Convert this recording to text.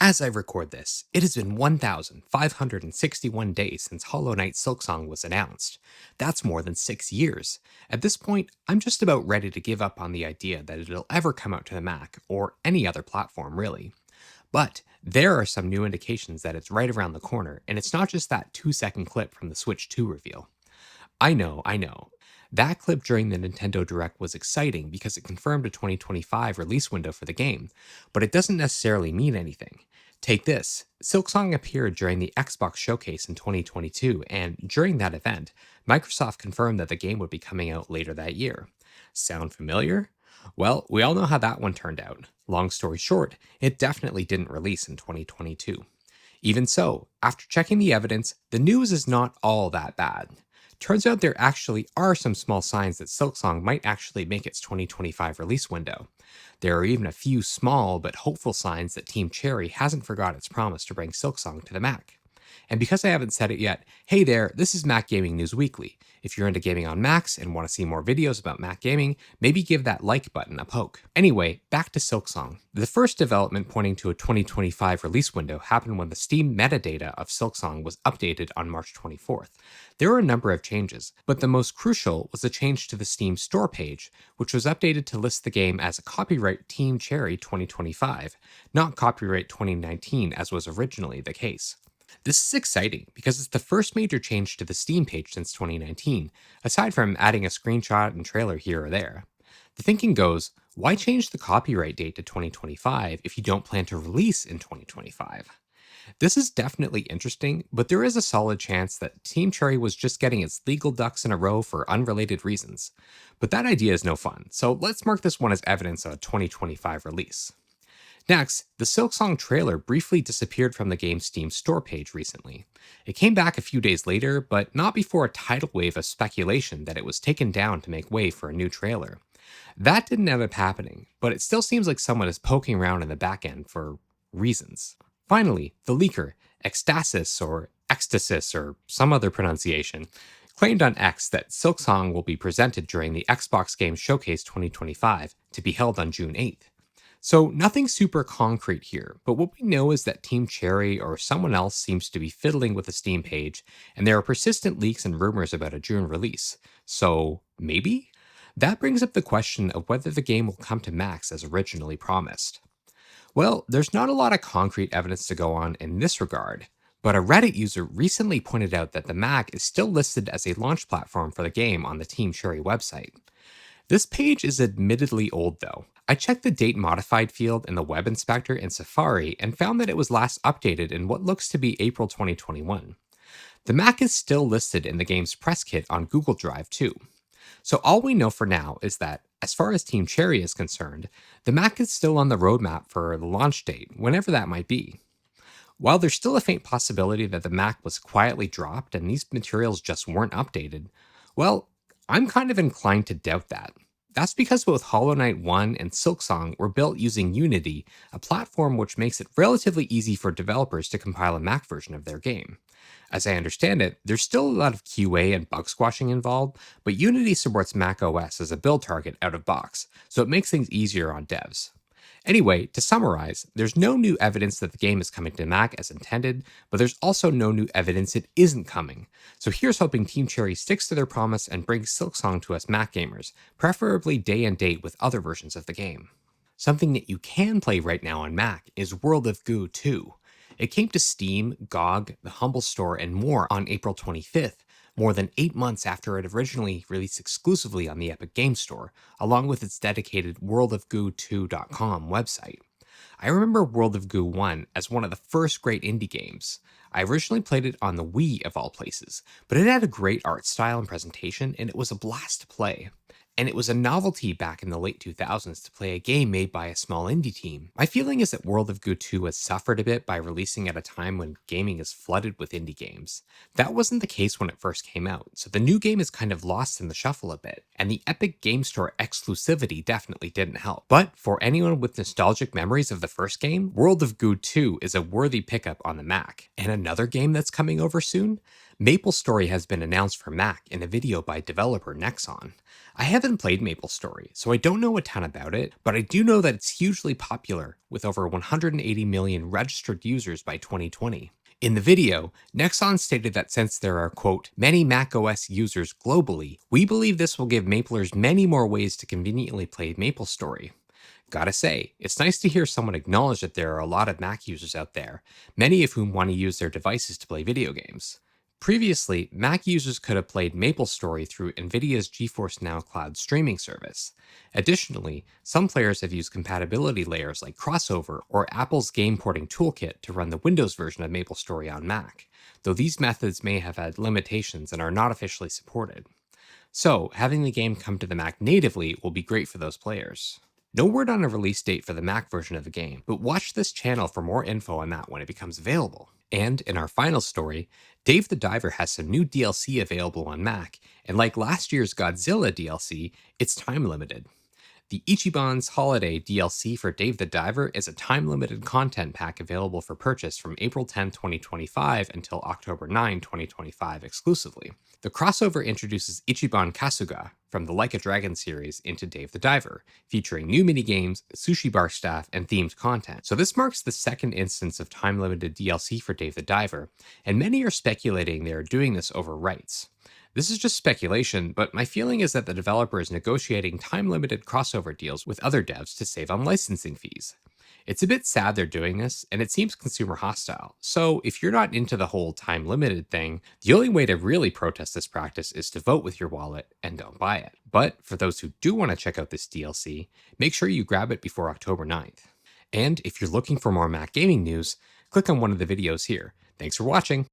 As I record this, it has been 1,561 days since Hollow Knight Silksong was announced. That's more than 6 years. At this point, I'm just about ready to give up on the idea that it'll ever come out to the Mac, or any other platform really. But there are some new indications that it's right around the corner, and it's not just that 2-second clip from the Switch 2 reveal. I know. That clip during the Nintendo Direct was exciting because it confirmed a 2025 release window for the game, but it doesn't necessarily mean anything. Take this. Silksong appeared during the Xbox showcase in 2022, and during that event, Microsoft confirmed that the game would be coming out later that year. Sound familiar? Well, we all know how that one turned out. Long story short, it definitely didn't release in 2022. Even so, after checking the evidence, the news is not all that bad. Turns out there actually are some small signs that Silksong might actually make its 2025 release window. There are even a few small but hopeful signs that Team Cherry hasn't forgot its promise to bring Silksong to the Mac. And because I haven't said it yet, hey there, this is Mac Gaming News Weekly. If you're into gaming on Macs and want to see more videos about Mac gaming, maybe give that like button a poke. Anyway, back to Silksong. The first development pointing to a 2025 release window happened when the Steam metadata of Silksong was updated on March 24th. There were a number of changes, but the most crucial was a change to the Steam store page, which was updated to list the game as a copyright Team Cherry 2025, not copyright 2019 as was originally the case. This is exciting because it's the first major change to the Steam page since 2019, aside from adding a screenshot and trailer here or there. The thinking goes, why change the copyright date to 2025 if you don't plan to release in 2025? This is definitely interesting, but there is a solid chance that Team Cherry was just getting its legal ducks in a row for unrelated reasons. But that idea is no fun, so let's mark this one as evidence of a 2025 release. Next, the Silksong trailer briefly disappeared from the game's Steam store page recently. It came back a few days later, but not before a tidal wave of speculation that it was taken down to make way for a new trailer. That didn't end up happening, but it still seems like someone is poking around in the back end for reasons. Finally, the leaker, Ecstasis or Ecstasis or some other pronunciation, claimed on X that Silksong will be presented during the Xbox Game Showcase 2025 to be held on June 8th. So nothing super concrete here, but what we know is that Team Cherry or someone else seems to be fiddling with the Steam page, and there are persistent leaks and rumors about a June release. So maybe? That brings up the question of whether the game will come to Macs as originally promised. Well, there's not a lot of concrete evidence to go on in this regard, but a Reddit user recently pointed out that the Mac is still listed as a launch platform for the game on the Team Cherry website. This page is admittedly old though. I checked the date modified field in the web inspector in Safari and found that it was last updated in what looks to be April 2021. The Mac is still listed in the game's press kit on Google Drive too. So all we know for now is that, as far as Team Cherry is concerned, the Mac is still on the roadmap for the launch date, whenever that might be. While there's still a faint possibility that the Mac was quietly dropped and these materials just weren't updated, well, I'm kind of inclined to doubt that. That's because both Hollow Knight 1 and Silksong were built using Unity, a platform which makes it relatively easy for developers to compile a Mac version of their game. As I understand it, there's still a lot of QA and bug squashing involved, but Unity supports Mac OS as a build target out of box, so it makes things easier on devs. Anyway, to summarize, there's no new evidence that the game is coming to Mac as intended, but there's also no new evidence it isn't coming. So here's hoping Team Cherry sticks to their promise and brings Silksong to us Mac gamers, preferably day and date with other versions of the game. Something that you can play right now on Mac is World of Goo 2. It came to Steam, GOG, the Humble Store, and more on April 25th, more than 8 months after it originally released exclusively on the Epic Games Store, along with its dedicated worldofgoo2.com website. I remember World of Goo 1 as one of the first great indie games. I originally played it on the Wii of all places, but it had a great art style and presentation, and it was a blast to play. And it was a novelty back in the late 2000s to play a game made by a small indie team. My feeling is that World of Goo 2 has suffered a bit by releasing at a time when gaming is flooded with indie games. That wasn't the case when it first came out, so the new game is kind of lost in the shuffle a bit, and the Epic Game Store exclusivity definitely didn't help. But for anyone with nostalgic memories of the first game, World of Goo 2 is a worthy pickup on the Mac. And another game that's coming over soon? MapleStory has been announced for Mac in a video by developer Nexon. I haven't played MapleStory, so I don't know a ton about it, but I do know that it's hugely popular, with over 180 million registered users by 2020. In the video, Nexon stated that since there are, quote, many macOS users globally, we believe this will give Maplers many more ways to conveniently play MapleStory. Gotta say, it's nice to hear someone acknowledge that there are a lot of Mac users out there, many of whom want to use their devices to play video games. Previously, Mac users could have played MapleStory through NVIDIA's GeForce Now Cloud streaming service. Additionally, some players have used compatibility layers like Crossover or Apple's game porting toolkit to run the Windows version of MapleStory on Mac, though these methods may have had limitations and are not officially supported. So, having the game come to the Mac natively will be great for those players. No word on a release date for the Mac version of the game, but watch this channel for more info on that when it becomes available. And in our final story, Dave the Diver has some new DLC available on Mac, and like last year's Godzilla DLC, it's time limited. The Ichiban's Holiday DLC for Dave the Diver is a time-limited content pack available for purchase from April 10, 2025 until October 9, 2025 exclusively. The crossover introduces Ichiban Kasuga from the Like a Dragon series into Dave the Diver, featuring new minigames, sushi bar staff, and themed content. So this marks the second instance of time-limited DLC for Dave the Diver, and many are speculating they are doing this over rights. This is just speculation, but my feeling is that the developer is negotiating time-limited crossover deals with other devs to save on licensing fees. It's a bit sad they're doing this, and it seems consumer hostile, so if you're not into the whole time-limited thing, the only way to really protest this practice is to vote with your wallet and don't buy it. But for those who do want to check out this DLC, make sure you grab it before October 9th. And if you're looking for more Mac gaming news, click on one of the videos here. Thanks for watching!